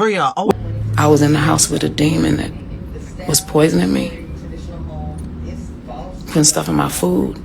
Drea, oh. I was in the house with a demon that was poisoning me, putting stuff in my food,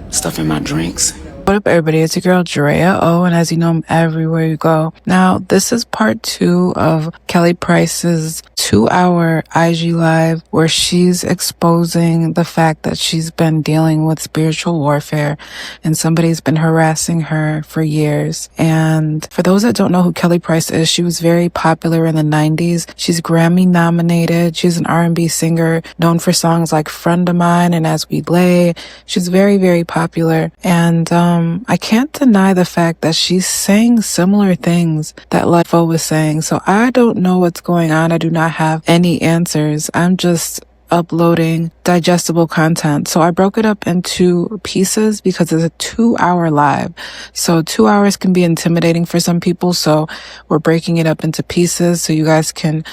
stuff in my drinks. What up, everybody? It's your girl Drea. Oh, and as you know, I'm everywhere you go. Now, this is part 2 of Kelly Price's 2-hour IG live where she's exposing the fact that she's been dealing with spiritual warfare and somebody's been harassing her for years. And for those that don't know who Kelly Price is, she was very popular in the 90s. She's Grammy nominated. She's an R&B singer known for songs like Friend of Mine and As We Lay. She's very, very popular. And, I can't deny the fact that she's saying similar things that Lud Foe was saying. So I don't know what's going on. I do not have any answers. I'm just uploading digestible content. So I broke it up into pieces because it's a 2-hour live. So 2 hours can be intimidating for some people. So we're breaking it up into pieces so you guys can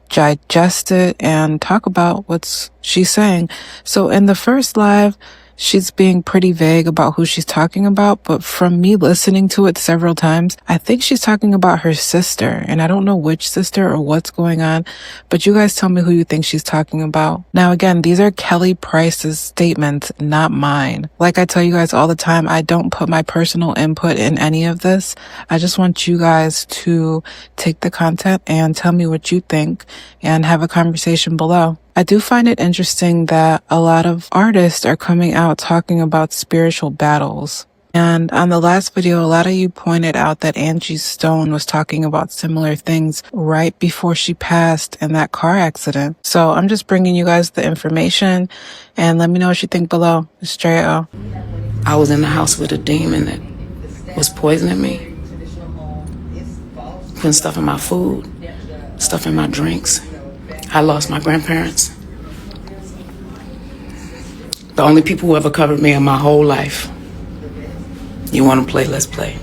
digest it and talk about what she's saying. So in the first live, she's being pretty vague about who she's talking about, but from me listening to it several times, I think she's talking about her sister, and I don't know which sister or what's going on, but you guys tell me who you think she's talking about. Now, again, these are Kelly Price's statements, not mine. Like I tell you guys all the time, I don't put my personal input in any of this. I just want you guys to take the content and tell me what you think and have a conversation below. I do find it interesting that a lot of artists are coming out talking about spiritual battles. And on the last video, a lot of you pointed out that Angie Stone was talking about similar things right before she passed in that car accident. So I'm just bringing you guys the information and let me know what you think below. It's Drea. I was in the house with a demon that was poisoning me, putting stuff in my food, stuff in my drinks. I lost my grandparents. The only people who ever covered me in my whole life. You want to play? Let's play.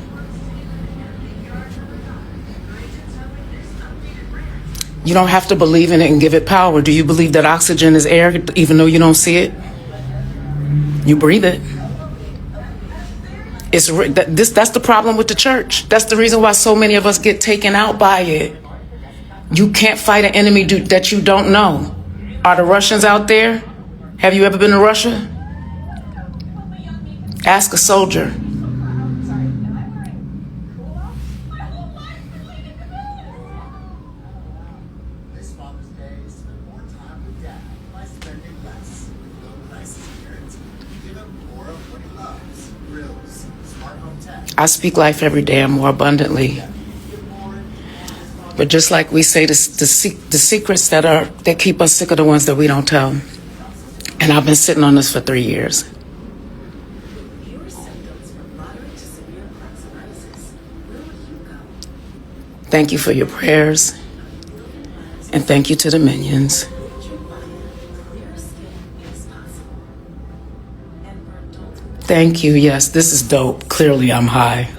You don't have to believe in it and give it power. Do you believe that oxygen is air even though you don't see it? You breathe it. That's the problem with the church. That's the reason why so many of us get taken out by it. You can't fight an enemy that you don't know. Are the Russians out there? Have you ever been to Russia? Ask a soldier. I speak life every day and more abundantly. But just like we say, the secrets that keep us sick are the ones that we don't tell. And I've been sitting on this for 3 years. Thank you for your prayers. And thank you to the minions. Thank you. Yes, this is dope. Clearly, I'm high.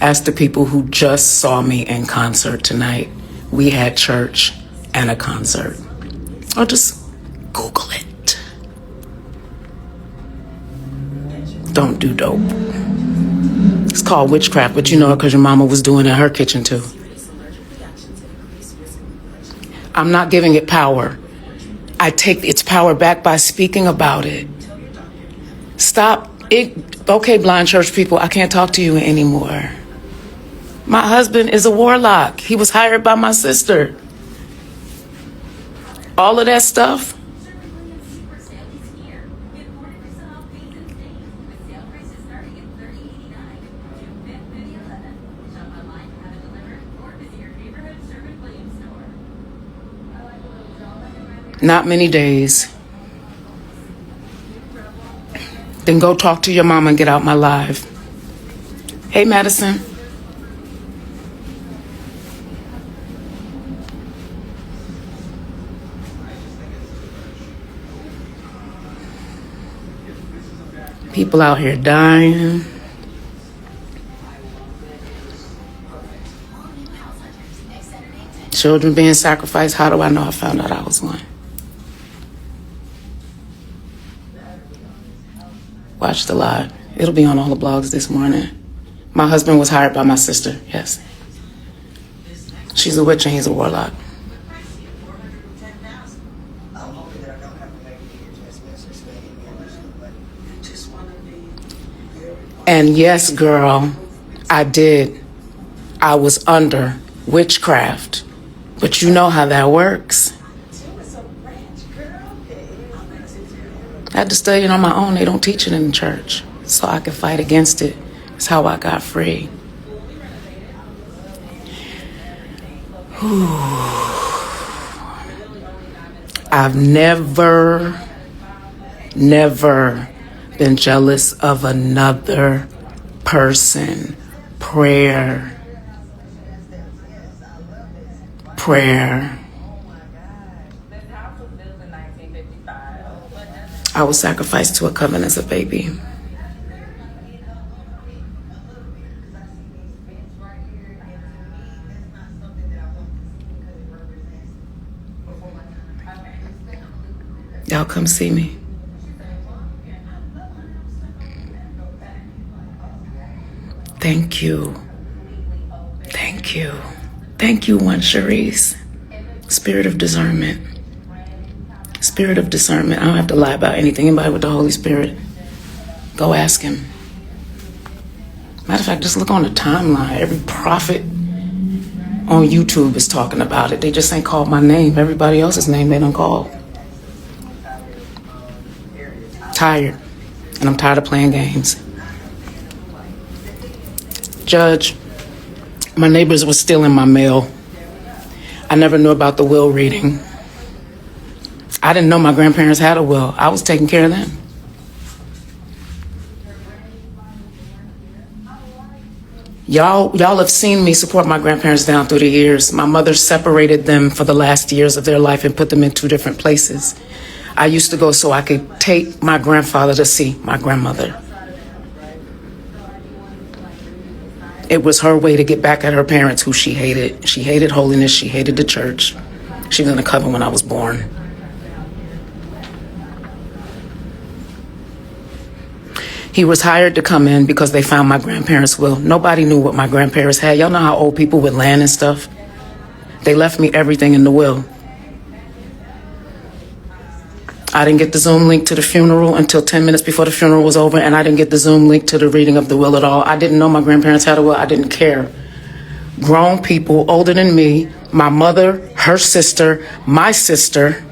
Ask the people who just saw me in concert tonight. We had church and a concert. Or just Google it. Don't do dope. It's called witchcraft, but you know it because your mama was doing it in her kitchen too. I'm not giving it power. I take its power back by speaking about it. Stop it. Okay, blind church people, I can't talk to you anymore. My husband is a warlock. He was hired by my sister. All of that stuff. Not many days. Then go talk to your mama and get out my live. Hey, Madison. People out here dying. Children being sacrificed. How do I know? I found out I was one. Watch the live. It'll be on all the blogs this morning. My husband was hired by my sister, yes. She's a witch and he's a warlock. And yes, girl, I did. I was under witchcraft. But you know how that works. I had to study it on my own. They don't teach it in the church. So I could fight against it. That's how I got free. I've never been jealous of another person. Prayer. I was sacrificed to a coven as a baby. Y'all come see me. Thank you. Thank you. Thank you, one Cherise. Spirit of discernment. Spirit of discernment. I don't have to lie about anything. Anybody with the Holy Spirit, go ask him. Matter of fact, just look on the timeline. Every prophet on YouTube is talking about it. They just ain't called my name. Everybody else's name they done called. Tired. And I'm tired of playing games. Judge, my neighbors were stealing my mail. I never knew about the will reading. I didn't know my grandparents had a will. I was taking care of them. Y'all have seen me support my grandparents down through the years. My mother separated them for the last years of their life and put them in 2 different places. I used to go so I could take my grandfather to see my grandmother. It was her way to get back at her parents, who she hated. She hated holiness. She hated the church. She was in a coven when I was born. He was hired to come in because they found my grandparents' will. Nobody knew what my grandparents had. Y'all know how old people with land and stuff? They left me everything in the will. I didn't get the Zoom link to the funeral until 10 minutes before the funeral was over, and I didn't get the Zoom link to the reading of the will at all. I didn't know my grandparents had a will. I didn't care. Grown people older than me, my mother, her sister, my sister,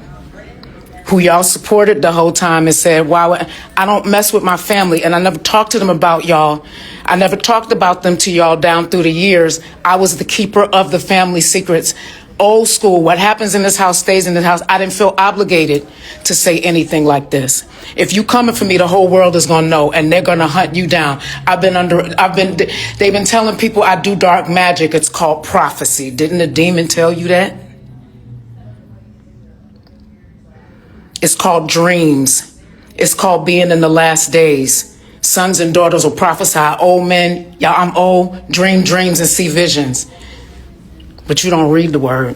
who y'all supported the whole time and said, wow, I don't mess with my family. And I never talked to them about y'all. I never talked about them to y'all down through the years. I was the keeper of the family secrets. Old school, what happens in this house stays in this house. I didn't feel obligated to say anything like this. If you coming for me, the whole world is gonna know, and they're gonna hunt you down. They've been telling people I do dark magic. It's called prophecy. Didn't the demon tell you that? It's called dreams. It's called being in the last days. Sons and daughters will prophesy. Old men, y'all, I'm old, dream dreams and see visions. But you don't read the word.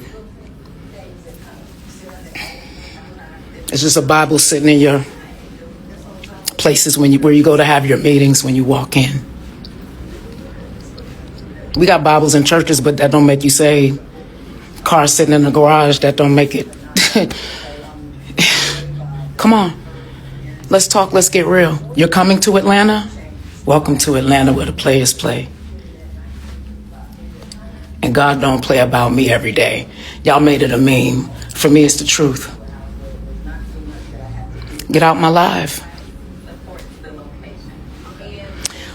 It's just a Bible sitting in your places where you go to have your meetings when you walk in. We got Bibles in churches, but that don't make you saved. Cars sitting in the garage, that don't make it. Come on. Let's talk. Let's get real. You're coming to Atlanta? Welcome to Atlanta, where the players play. And God don't play about me every day. Y'all made it a meme. For me, it's the truth. Get out my life.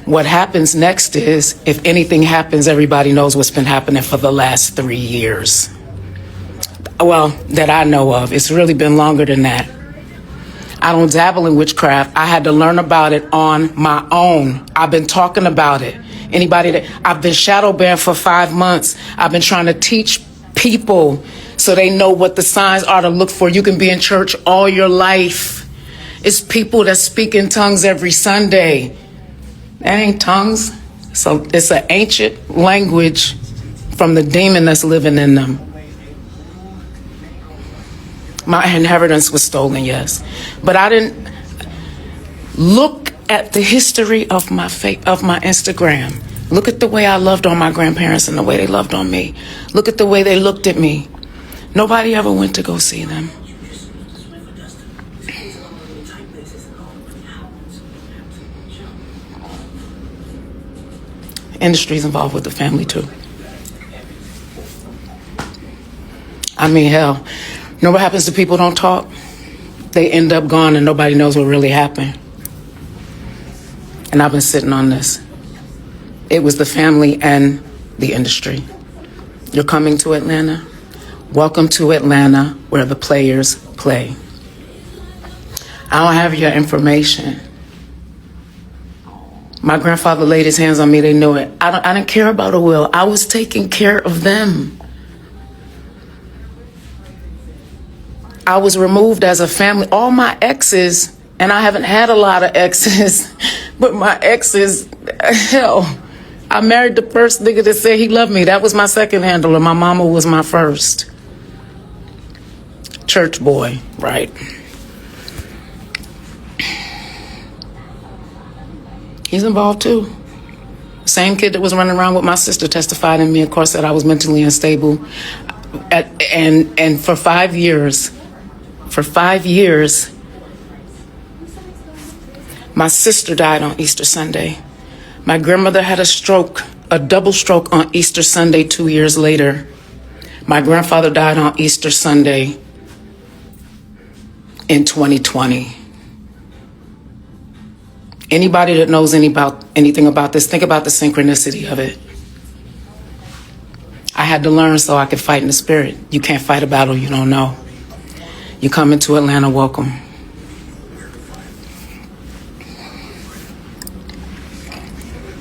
What happens next is, if anything happens, everybody knows what's been happening for the last 3 years. Well, that I know of. It's really been longer than that. I don't dabble in witchcraft. I had to learn about it on my own. I've been talking about it. I've been shadow banned for 5 months. I've been trying to teach people so they know what the signs are to look for. You can be in church all your life. It's people that speak in tongues every Sunday. That ain't tongues. So it's an ancient language from the demon that's living in them. My inheritance was stolen, yes. But I didn't look at the history of my Instagram. Look at the way I loved on my grandparents and the way they loved on me. Look at the way they looked at me. Nobody ever went to go see them. Industry's involved with the family too. I mean, hell, you know what happens to people who don't talk? They end up gone and nobody knows what really happened. And I've been sitting on this. It was the family and the industry. You're coming to Atlanta? Welcome to Atlanta, where the players play. I don't have your information. My grandfather laid his hands on me, they knew it. I didn't care about a will. I was taking care of them. I was removed as a family. All my exes, and I haven't had a lot of exes, but my exes, hell, I married the first nigga that said he loved me. That was my second handler. My mama was my first. Church boy, right? He's involved too. Same kid that was running around with my sister testified in me, of course, that I was mentally unstable. And for 5 years, my sister died on Easter Sunday. My grandmother had a stroke, a double stroke on Easter Sunday 2 years later. My grandfather died on Easter Sunday in 2020. Anybody that knows anything about this, think about the synchronicity of it. I had to learn so I could fight in the spirit. You can't fight a battle you don't know. You come into Atlanta, welcome.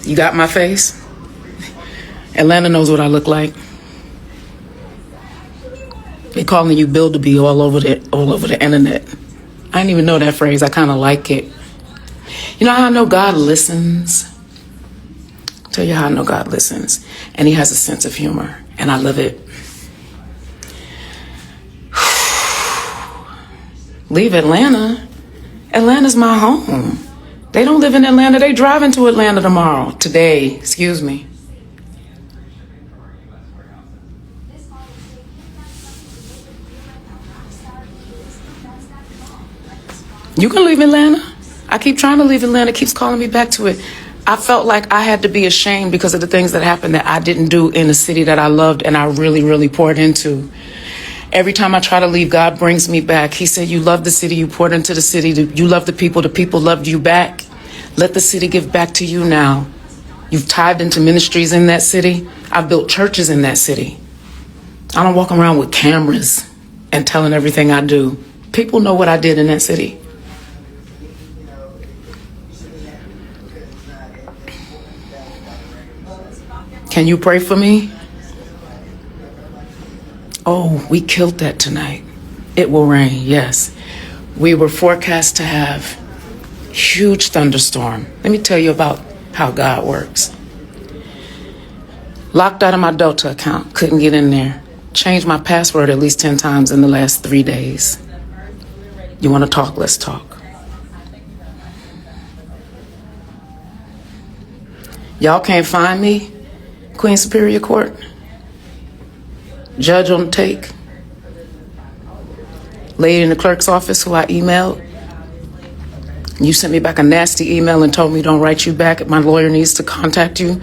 You got my face? Atlanta knows what I look like. They calling you Bill to be all over the internet. I didn't even know that phrase. I kind of like it. You know how I know God listens? I'll tell you how I know God listens. And he has a sense of humor. And I love it. Leave Atlanta. Atlanta's my home. They don't live in Atlanta. They driving to Atlanta tomorrow. Today, excuse me. You can leave Atlanta. I keep trying to leave Atlanta. It keeps calling me back to it. I felt like I had to be ashamed because of the things that happened that I didn't do in a city that I loved and I really, really poured into. Every time I try to leave, God brings me back. He said, you love the city, you poured into the city, you love the people loved you back. Let the city give back to you now. You've tithed into ministries in that city. I've built churches in that city. I don't walk around with cameras and telling everything I do. People know what I did in that city. Can you pray for me? Oh, we killed that tonight. It will rain, yes. We were forecast to have huge thunderstorm. Let me tell you about how God works. Locked out of my Delta account, couldn't get in there. Changed my password at least 10 times in the last 3 days. You want to talk? Let's talk. Y'all can't find me? Queen Superior Court? Judge on the take? Lady in the clerk's office who I emailed? You sent me back a nasty email and told me don't write you back. My lawyer needs to contact you.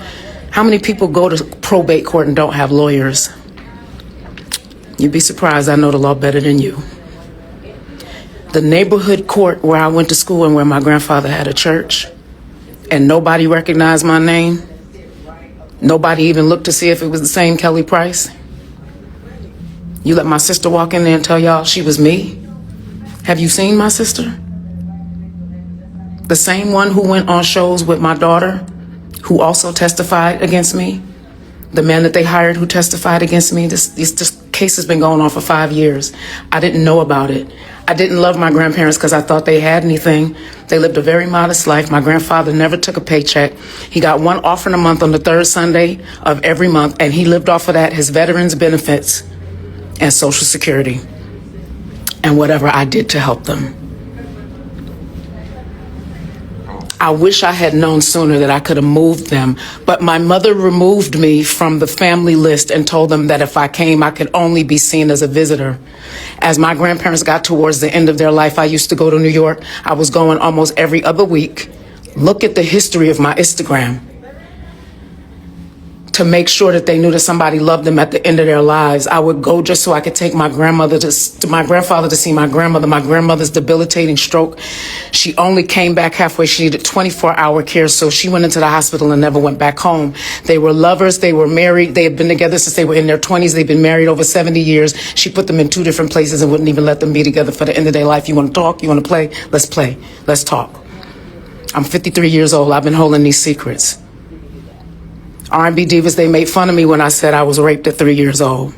How many people go to probate court and don't have lawyers? You'd be surprised. I know the law better than you. The neighborhood court where I went to school and where my grandfather had a church, and nobody recognized my name. Nobody even looked to see if it was the same Kelly Price. You let my sister walk in there and tell y'all she was me? Have you seen my sister? The same one who went on shows with my daughter, who also testified against me. The man that they hired who testified against me. This case has been going on for 5 years. I didn't know about it. I didn't love my grandparents because I thought they had anything. They lived a very modest life. My grandfather never took a paycheck. He got one offering a month on the third Sunday of every month, and he lived off of that, his veterans benefits and Social Security and whatever I did to help them. I wish I had known sooner that I could have moved them, but my mother removed me from the family list and told them that if I came, I could only be seen as a visitor. As my grandparents got towards the end of their life, I used to go to New York. I was going almost every other week. Look at the history of my Instagram, to make sure that they knew that somebody loved them at the end of their lives. I would go just so I could take my grandfather to see my grandmother. My grandmother's debilitating stroke. She only came back halfway. She needed 24-hour care, so she went into the hospital and never went back home. They were lovers. They were married. They had been together since they were in their 20s. They've been married over 70 years. She put them in 2 different places and wouldn't even let them be together for the end of their life. You want to talk? You want to play? Let's play. Let's talk. I'm 53 years old. I've been holding these secrets. R&B divas, they made fun of me when I said I was raped at 3 years old.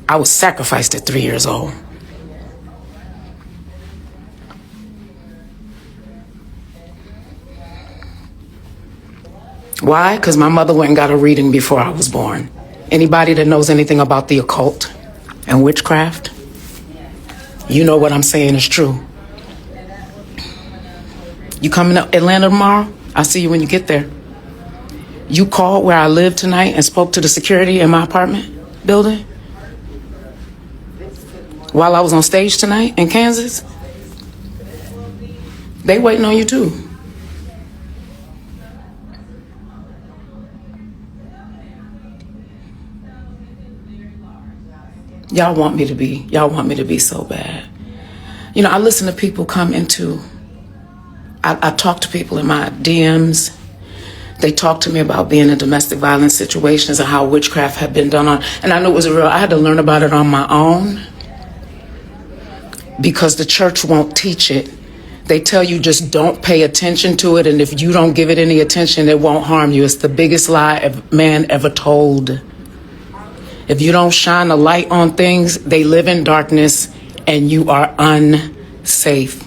I was sacrificed at 3 years old. Why? Because my mother went and got a reading before I was born. Anybody that knows anything about the occult and witchcraft, you know what I'm saying is true. You coming to Atlanta tomorrow? I'll see you when you get there. You called where I live tonight and spoke to the security in my apartment building while I was on stage tonight in Kansas. They waiting on you too. Y'all want me to be so bad. You know, I listen to people come into, I talk to people in my DMs. They talked to me about being in domestic violence situations and how witchcraft had been done on, and I knew it was real. I had to learn about it on my own because the church won't teach it. They tell you just don't pay attention to it, and if you don't give it any attention, it won't harm you. It's the biggest lie man ever told. If you don't shine a light on things, they live in darkness and you are unsafe.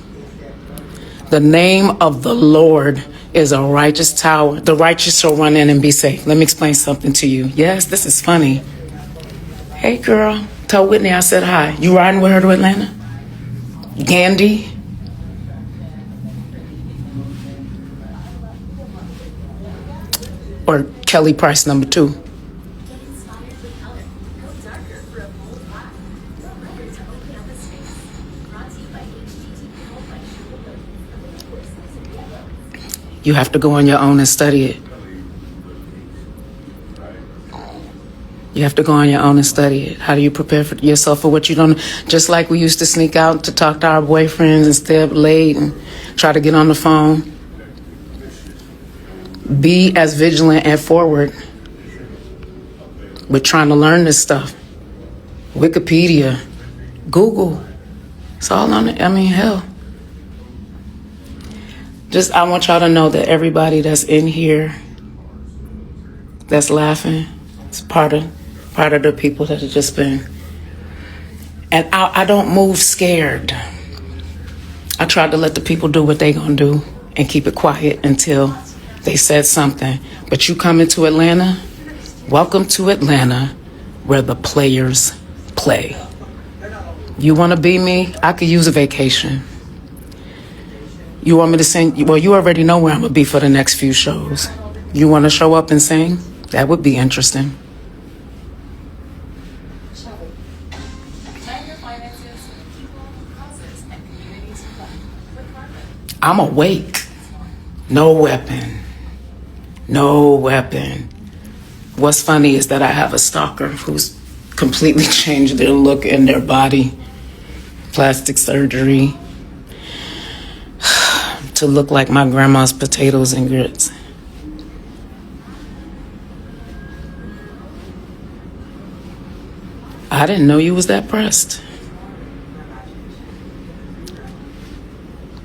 The name of the Lord is a righteous tower. The righteous shall run in and be safe. Let me explain something to you. Yes, this is funny. Hey, girl. Tell Whitney I said hi. You riding with her to Atlanta? Gandhi? Or Kelly Price number 2? You have to go on your own and study it. You have to go on your own and study it. How do you prepare for yourself for what you don't know? Just like we used to sneak out to talk to our boyfriends and stay up late and try to get on the phone. Be as vigilant and forward with trying to learn this stuff. Wikipedia, Google, it's all on it. I mean, hell. I want y'all to know that everybody that's in here that's laughing, it's part of the people that have just been. And I don't move scared. I tried to let the people do what they gonna do and keep it quiet until they said something. But you coming to Atlanta? Welcome to Atlanta, where the players play. You wanna be me? I could use a vacation. You want me to sing? Well, you already know where I'm going to be for the next few shows. You want to show up and sing? That would be interesting. I'm awake. No weapon. No weapon. What's funny is that I have a stalker who's completely changed their look and their body. Plastic surgery. To look like my grandma's potatoes and grits. I didn't know you was that pressed.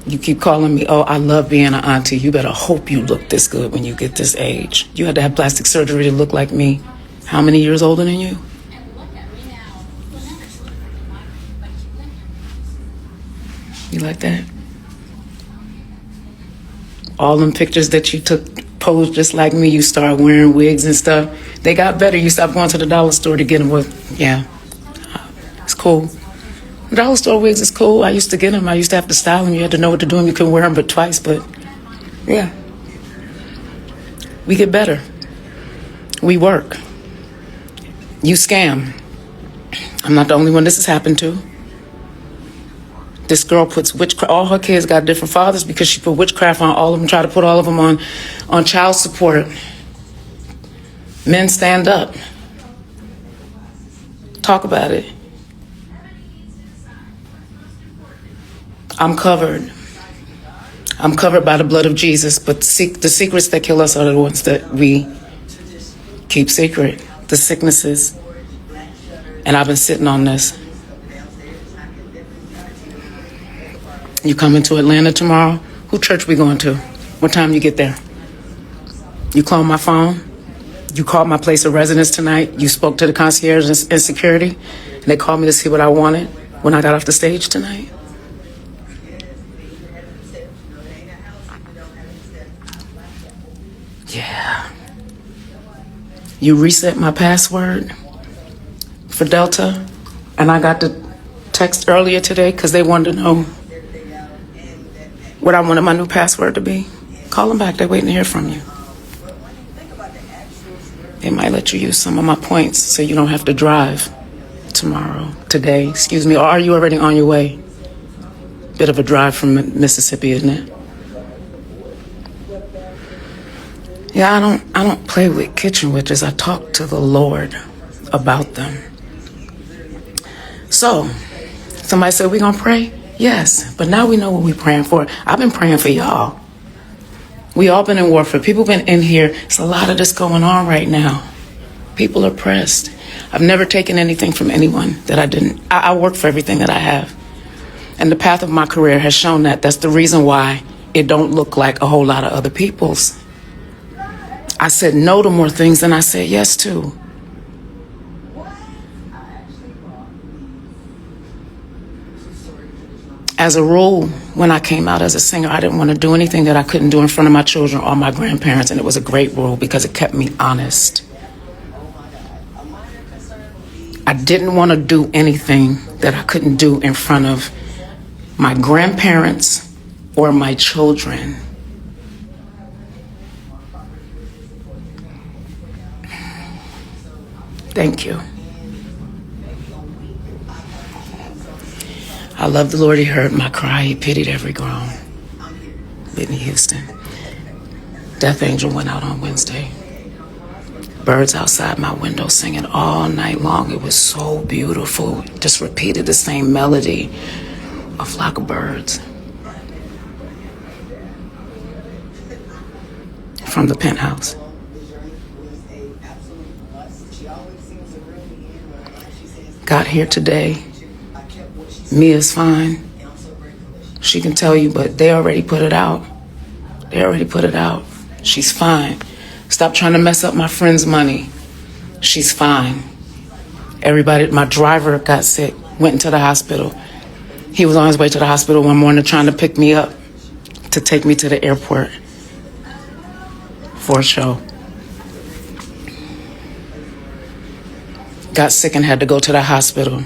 You keep calling me, oh, I love being an auntie. You better hope you look this good when you get this age. You had to have plastic surgery to look like me. How many years older than you? You like that? All them pictures that you took, posed just like me, you started wearing wigs and stuff. They got better. You stopped going to the dollar store to get them with, yeah. It's cool. Dollar store wigs is cool. I used to get them. I used to have to style them. You had to know what to do them. You couldn't wear them but twice, but yeah. We get better. We work. You scam. I'm not the only one this has happened to. This girl puts witchcraft, all her kids got different fathers because she put witchcraft on all of them, try to put all of them on child support. Men stand up. Talk about it. I'm covered. I'm covered by the blood of Jesus, but the secrets that kill us are the ones that we keep secret. The sicknesses. And I've been sitting on this. You coming to Atlanta tomorrow? Who church we going to? What time you get there? You called my phone? You called my place of residence tonight? You spoke to the concierge and security? And they called me to see what I wanted when I got off the stage tonight? Yeah. You reset my password for Delta, and I got the text earlier today because they wanted to know what I wanted my new password to be. Call them back. They're waiting to hear from you. They might let you use some of my points so you don't have to drive today, or are you already on your way? Bit of a drive from Mississippi, isn't it? Yeah, I don't play with kitchen witches. I talk to the Lord about them. So, somebody said, we gonna pray? Yes, but now we know what we're praying for. I've been praying for y'all. We all been in warfare. People been in here. There's a lot of this going on right now. People are pressed. I've never taken anything from anyone that I didn't. I work for everything that I have. And the path of my career has shown that. That's the reason why it don't look like a whole lot of other people's. I said no to more things than I said yes to. As a rule, when I came out as a singer, I didn't want to do anything that I couldn't do in front of my children or my grandparents, and it was a great rule because it kept me honest. I didn't want to do anything that I couldn't do in front of my grandparents or my children. Thank you. I love the Lord. He heard my cry. He pitied every groan. Whitney Houston. Death Angel went out on Wednesday. Birds outside my window singing all night long. It was so beautiful. Just repeated the same melody. A flock of birds. From the penthouse. Got here today. Mia's fine. She can tell you, but they already put it out. She's fine. Stop trying to mess up my friend's money. She's fine. Everybody, my driver got sick, went into the hospital. He was on his way to the hospital one morning trying to pick me up to take me to the airport for a show. Got sick and had to go to the hospital.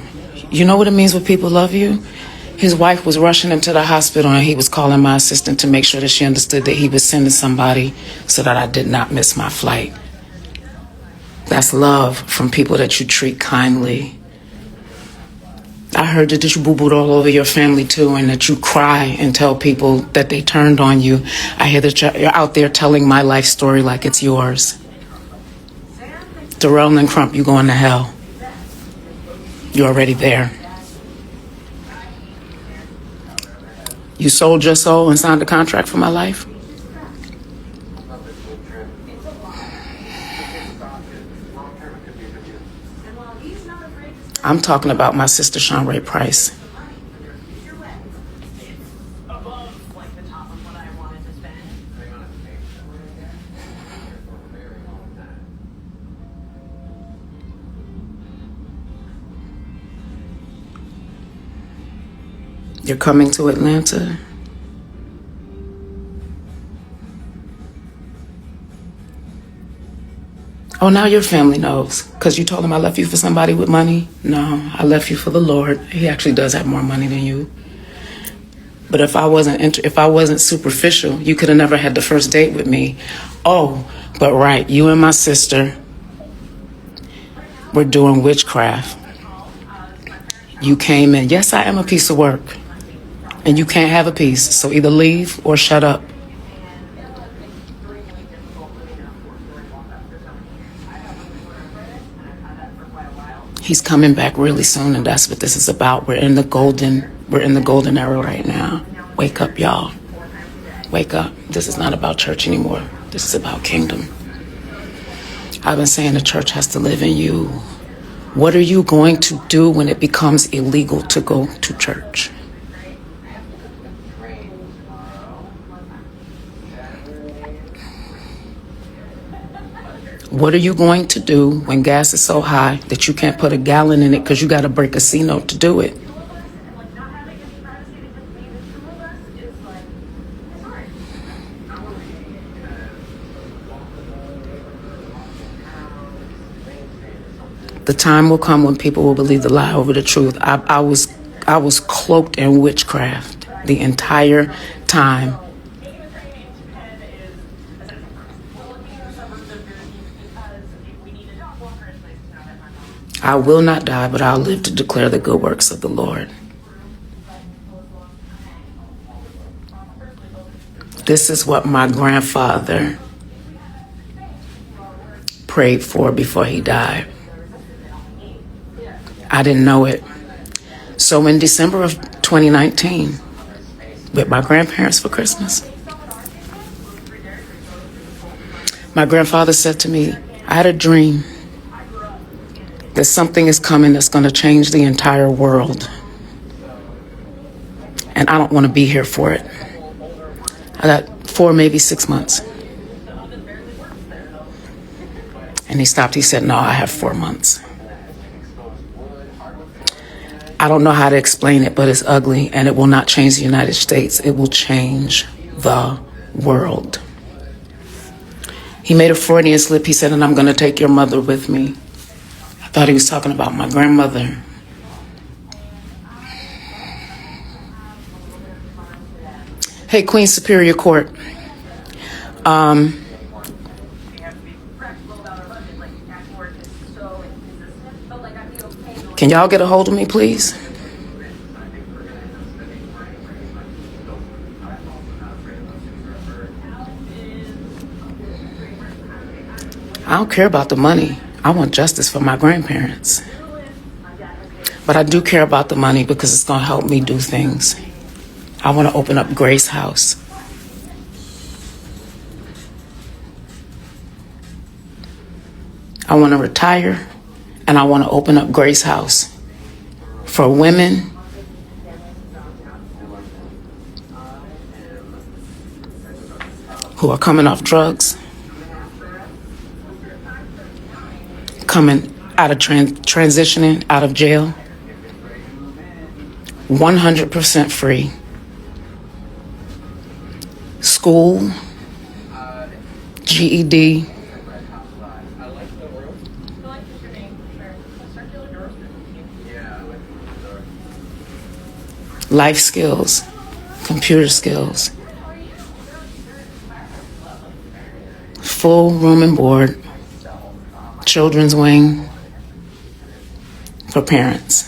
You know what it means when people love you? His wife was rushing him to the hospital, and he was calling my assistant to make sure that she understood that he was sending somebody so that I did not miss my flight. That's love from people that you treat kindly. I heard that you boo-booed all over your family too, and that you cry and tell people that they turned on you. I hear that you're out there telling my life story like it's yours. Darrell and Crump, you going to hell. You're already there. You sold your soul and signed a contract for my life? I'm talking about my sister, Sean Ray Price. You're coming to Atlanta? Oh, now your family knows. Because you told them I left you for somebody with money? No, I left you for the Lord. He actually does have more money than you. But if I wasn't superficial, you could have never had the first date with me. Oh, but right, you and my sister were doing witchcraft. You came in. Yes, I am a piece of work. And you can't have a piece. So either leave or shut up. He's coming back really soon, and that's what this is about. We're in the golden era right now. Wake up, y'all. Wake up. This is not about church anymore. This is about kingdom. I've been saying the church has to live in you. What are you going to do when it becomes illegal to go to church? What are you going to do when gas is so high that you can't put a gallon in it because you got to break a C note to do it? The time will come when people will believe the lie over the truth. I was cloaked in witchcraft the entire time. I will not die, but I'll live to declare the good works of the Lord. This is what my grandfather prayed for before he died. I didn't know it. So in December of 2019, with my grandparents for Christmas, my grandfather said to me, I had a dream that something is coming that's going to change the entire world. And I don't want to be here for it. I got 4, maybe 6 months. And he stopped. He said, no, I have 4 months. I don't know how to explain it, but it's ugly, and it will not change the United States. It will change the world. He made a Freudian slip. He said, and I'm going to take your mother with me. I thought he was talking about my grandmother. Hey, Queen Superior Court. Can y'all get a hold of me, please? I don't care about the money. I want justice for my grandparents. But I do care about the money because it's going to help me do things. I want to open up Grace House. I want to retire, and I want to open up Grace House for women who are coming off drugs, coming out of transitioning out of jail, 100% free. School, GED, life skills, computer skills, full room and board, children's wing for parents.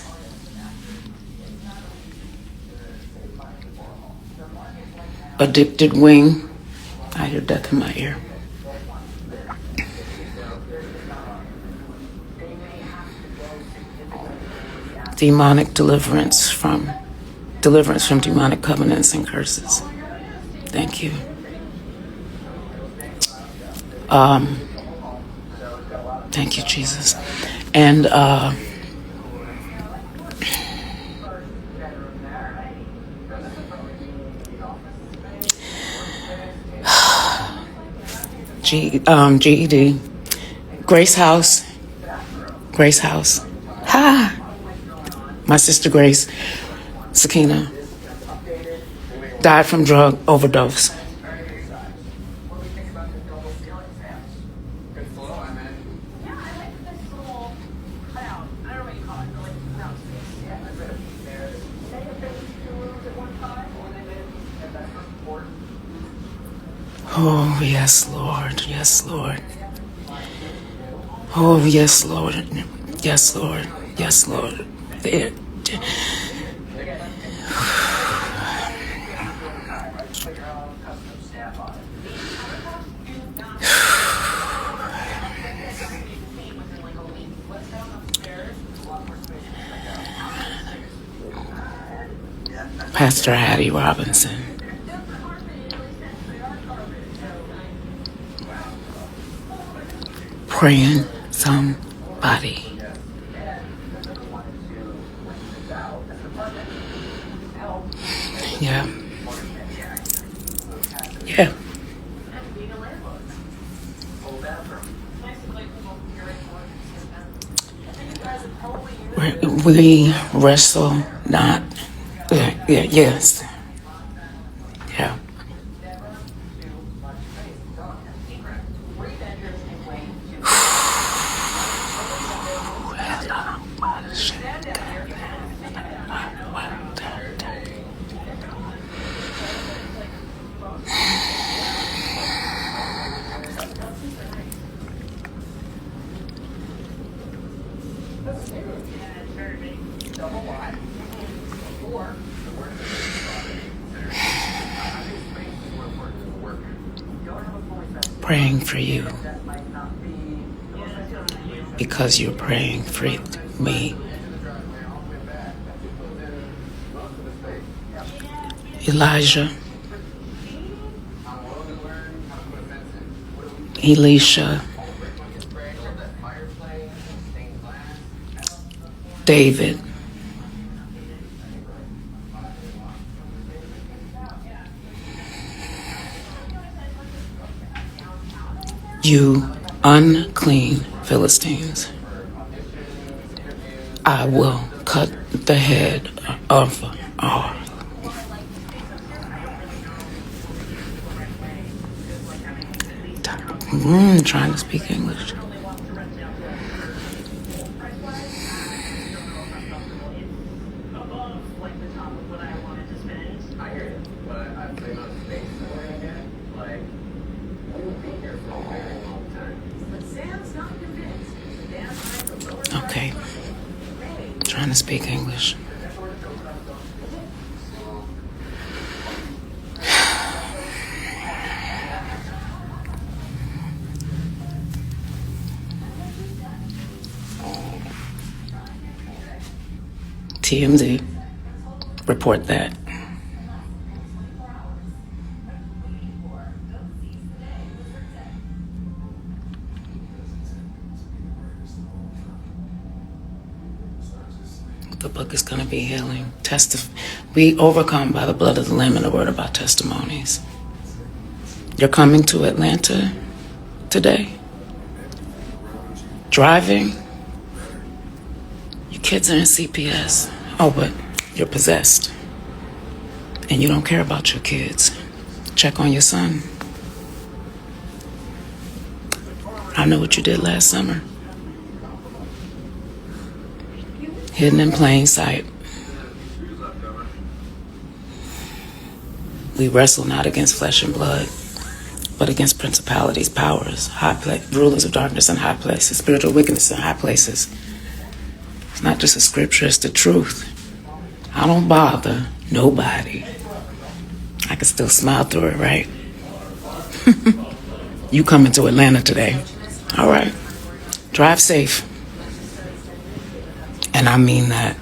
Addicted wing. I hear death in my ear. Demonic deliverance from demonic covenants and curses. Thank you. Thank you, Jesus. And GED, Grace House. Ha! My sister Grace, Sakina, died from drug overdose. Oh, yes, Lord. Yes, Lord. Oh, yes, Lord. Yes, Lord. Yes, Lord. There. Pastor Hattie Robinson. Praying somebody. Yeah. Yeah. We wrestle not. Yes. Yeah. Praying for you because you're praying for me. Elijah, Elisha, David, you unclean Philistines, I will cut the head of all. Trying to speak English. Okay. Trying to speak English. TMZ, report that. The book is going to be healing. We overcome by the blood of the Lamb and the word of our testimonies. You're coming to Atlanta today? Driving? Your kids are in CPS. Oh, but you're possessed. And you don't care about your kids. Check on your son. I know what you did last summer. Hidden in plain sight. We wrestle not against flesh and blood, but against principalities, powers, rulers of darkness in high places, spiritual wickedness in high places. It's not just a scripture, it's the truth. I don't bother nobody. I can still smile through it, right? You coming to Atlanta today. All right. Drive safe. And I mean that.